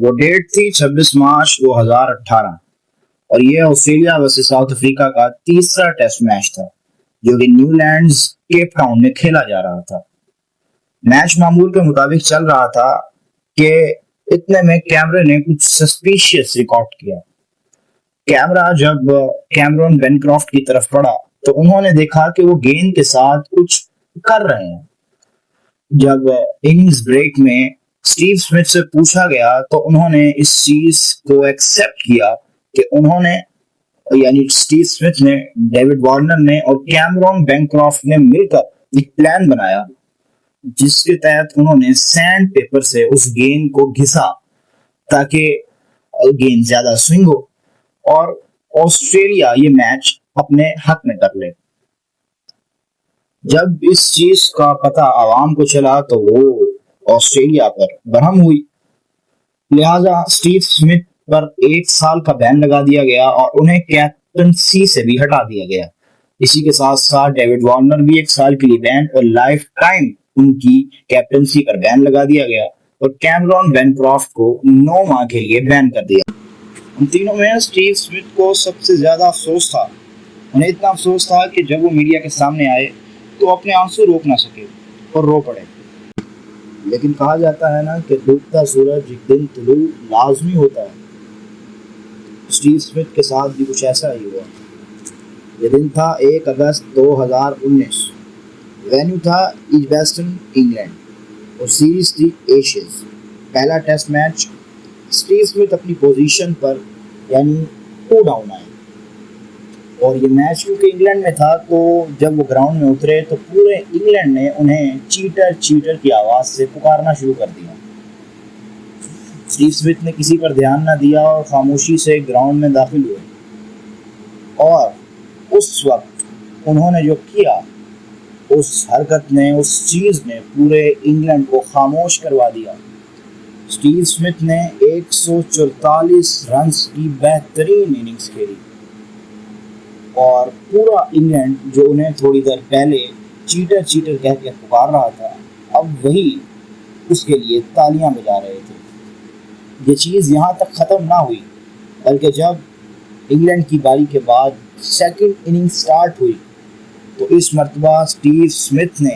وہ ڈیٹ تھی 26 مارچ 2018 اور یہ آسٹریلیا ورسز ساؤتھ افریقہ کا تیسرا ٹیسٹ میچ تھا جو کہ نیو لینڈز کیپ ٹاؤن میں کھیلا جا رہا تھا۔ میچ معمول کے مطابق چل رہا تھا کہ اتنے میں کیمرے نے کچھ سسپیشیس ریکارڈ کیا۔ کیمرہ جب کیمرون بینکرافٹ کی طرف پڑا تو انہوں نے دیکھا کہ وہ گیند کے ساتھ کچھ کر رہے ہیں۔ جب اننگز بریک میں اسٹیو سمتھ سے پوچھا گیا تو انہوں نے اس چیز کو ایکسیپٹ کیا کہ انہوں نے یعنی اسٹیو سمتھ نے، ڈیوڈ وارنر نے اور کیمرون بینکرافٹ نے مل کر ایک پلان بنایا جس کے تحت انہوں نے سینڈ پیپر سے اس گیند کو گھسا تاکہ گیند زیادہ سوئنگ ہو اور آسٹریلیا یہ میچ اپنے حق میں کر لے۔ جب اس چیز کا پتہ عوام کو چلا تو وہ آسٹریلیا پر برہم ہوئی، لہذا اسٹیو سمتھ پر 1 سال کا بین لگا دیا گیا اور انہیں کیپٹنسی سے بھی ہٹا دیا گیا۔ اسی کے ساتھ ساتھ ڈیوڈ وارنر بھی 1 سال کے لیے بین اور لائف ٹائم ان کی کیپٹنسی پر بین لگا دیا گیا اور کیمرون بینکرافٹ کو 9 ماہ کے لیے بین کر دیا۔ ان تینوں میں اسٹیو سمتھ کو سب سے زیادہ افسوس تھا۔ انہیں اتنا افسوس تھا کہ جب وہ میڈیا کے سامنے آئے تو اپنے آنسو روک نہ سکے اور رو پڑے۔ لیکن کہا جاتا ہے نا کہ ڈوبتا سورج ایک دن طلوع لازمی ہوتا ہے۔ اسٹیو سمتھ کے ساتھ بھی کچھ ایسا ہی ہوا۔ یہ دن تھا 1 اگست 2019۔ وینیو تھا ایجباسٹن انگلینڈ اور سیریز تھی ایشیز۔ پہلا ٹیسٹ میچ اسٹیو سمتھ اپنی پوزیشن پر یعنی 2 ڈاؤن آئے اور یہ میچ کیونکہ انگلینڈ میں تھا تو جب وہ گراؤنڈ میں اترے تو پورے انگلینڈ نے انہیں چیٹر چیٹر کی آواز سے پکارنا شروع کر دیا۔ اسٹیو سمتھ نے کسی پر دھیان نہ دیا اور خاموشی سے گراؤنڈ میں داخل ہوئے، اور اس وقت انہوں نے جو کیا، اس حرکت نے، اس چیز نے پورے انگلینڈ کو خاموش کروا دیا۔ اسٹیو سمتھ نے 144 رنز کی بہترین اننگز کھیلی اور پورا انگلینڈ جو انہیں تھوڑی دیر پہلے چیٹر چیٹر کہہ کے پکار رہا تھا، اب وہی اس کے لیے تالیاں بجا رہے تھے۔ یہ چیز یہاں تک ختم نہ ہوئی بلکہ جب انگلینڈ کی باری کے بعد سیکنڈ اننگ سٹارٹ ہوئی تو اس مرتبہ اسٹیو سمتھ نے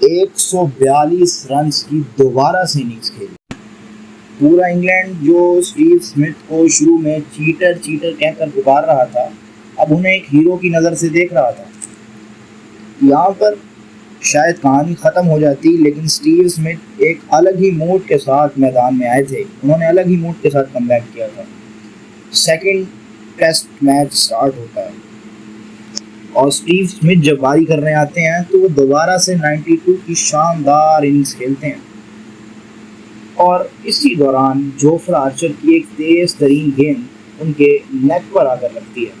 142 رنز کی دوبارہ سے اننگز کھیلی۔ پورا انگلینڈ جو اسٹیو سمتھ کو شروع میں چیٹر چیٹر کہہ کر پکار رہا تھا، اب انہیں ایک ہیرو کی نظر سے دیکھ رہا تھا۔ یہاں پر شاید کہانی ختم ہو جاتی، لیکن اسٹیو سمتھ ایک الگ ہی موڈ کے ساتھ میدان میں آئے تھے۔ انہوں نے الگ ہی موڈ کے ساتھ کم بیک کیا تھا۔ سیکنڈ ٹیسٹ میچ سٹارٹ ہوتا ہے اور اسٹیو سمتھ جب باری کرنے آتے ہیں تو وہ دوبارہ سے 92 کی شاندار اننگز کھیلتے ہیں اور اسی دوران جوفرا آرچر کی ایک تیز ترین گیند ان کے نیک پر آ کر لگتی ہے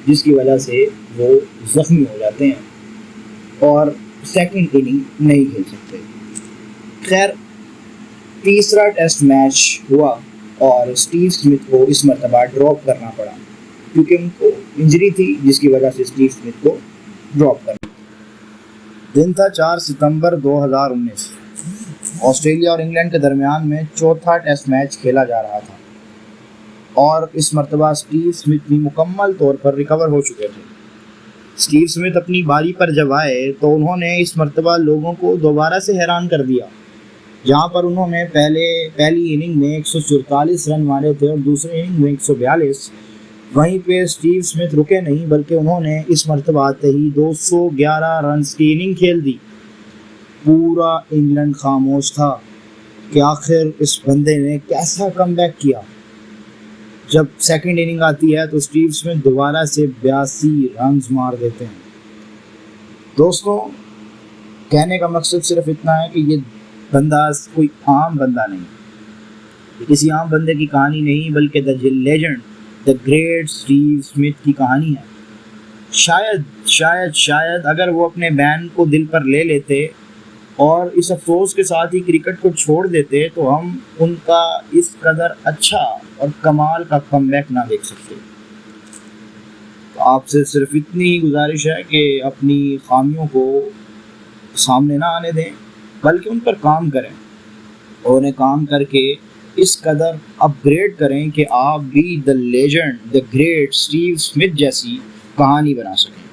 جس کی وجہ سے وہ زخمی ہو جاتے ہیں اور سیکنڈ اننگ نہیں کھیل سکتے۔ خیر، تیسرا ٹیسٹ میچ ہوا اور اسٹیو سمتھ کو اس مرتبہ ڈراپ کرنا پڑا کیونکہ ان کو انجری تھی جس کی وجہ سے اسٹیو سمتھ کو ڈراپ کرنا۔ دن تھا 4 ستمبر 2019۔ آسٹریلیا اور انگلینڈ کے درمیان میں چوتھا ٹیسٹ میچ کھیلا جا رہا تھا اور اس مرتبہ اسٹیو سمتھ بھی مکمل طور پر ریکور ہو چکے تھے۔ اسٹیو سمتھ اپنی باری پر جب آئے تو انہوں نے اس مرتبہ لوگوں کو دوبارہ سے حیران کر دیا۔ جہاں پر انہوں نے پہلی اننگ میں 144 رن مارے تھے اور دوسری اننگ میں 142، وہیں پہ اسٹیو سمتھ رکے نہیں بلکہ انہوں نے اس مرتبہ آتے ہی 211 رنز کی اننگ کھیل دی۔ پورا انگلینڈ خاموش تھا کہ آخر اس بندے نے کیسا کم بیک کیا۔ جب سیکنڈ اننگ آتی ہے تو اسٹیو سمتھ دوبارہ سے 82 رنز مار دیتے ہیں۔ دوستوں، کہنے کا مقصد صرف اتنا ہے کہ یہ بندہ کوئی عام بندہ نہیں، یہ کسی عام بندے کی کہانی نہیں بلکہ دا legend, the great Steve Smith کی کہانی ہے۔ شاید اگر وہ اپنے بین کو دل پر لے لیتے اور اس افسوس کے ساتھ ہی کرکٹ کو چھوڑ دیتے تو ہم ان کا اس قدر اچھا اور کمال کا کم بیک نہ دیکھ سکتے۔ تو آپ سے صرف اتنی ہی گزارش ہے کہ اپنی خامیوں کو سامنے نہ آنے دیں بلکہ ان پر کام کریں اور انہیں کام کر کے اس قدر اپ گریڈ کریں کہ آپ بھی دا legend the great Steve Smith جیسی کہانی بنا سکیں۔